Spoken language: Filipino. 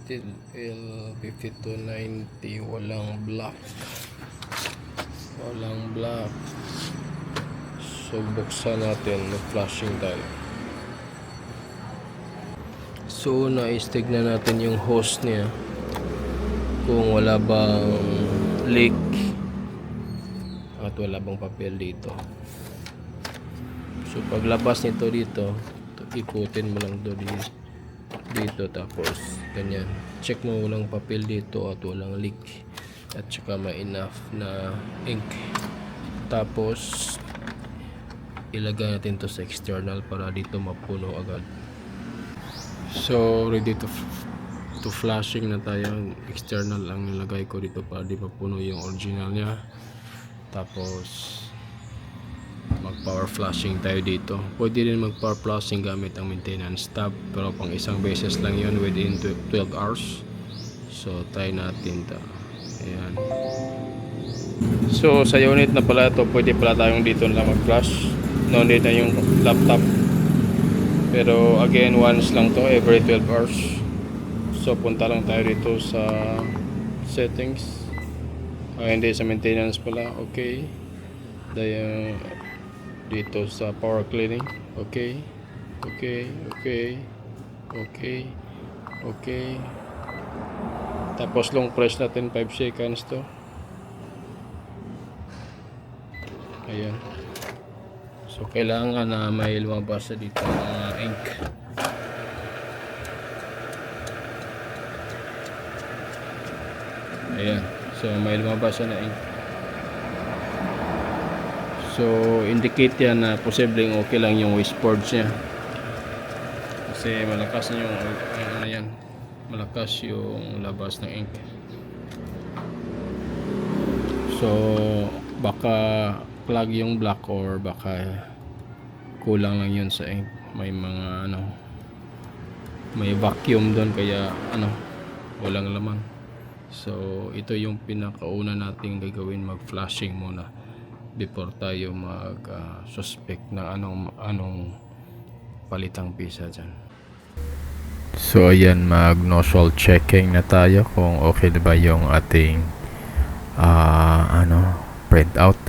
Still L5290, walang black. So buksan natin, mag-flashing tayo. So tignan natin yung hose niya kung wala bang leak at wala bang papel dito. So paglabas nito dito, ikutin mo lang dito, tapos ganyan, check mo walang papel dito at walang leak at saka may enough na ink. Tapos ilagay natin to sa external para dito mapuno agad. So ready to flashing na tayo. External ang nilagay ko dito para di mapuno yung original nya. Tapos mag power flashing tayo dito. Pwede din mag power flashing gamit ang maintenance tab, pero pang isang beses lang yun within 12 hours. So try natin ta. Ayan. So sa unit na pala ito, pwede pala tayong dito na mag flash, no need na yung laptop. Pero again, once lang to every 12 hours. So punta lang tayo dito sa settings. Hindi sa maintenance pala. Okay. Dito sa power cleaning. Okay. Tapos long press natin 5 seconds to. Ayan. So kailangan na may lumabas dito ang ink. Ayan. So may lumabas na ink. So indicate yan na posibleng okay lang yung washboard niya. Kasi malakas na yung yan. Malakas yung labas ng ink. So baka plug yung black or baka kulang lang yun sa ink. May mga may vacuum doon kaya walang laman. So ito yung pinakauna nating gagawin, mag flashing muna before tayo mag suspect na anong palitang pisa dyan. So ayan, mag nozzle checking na tayo kung okay na ba yung ating print out.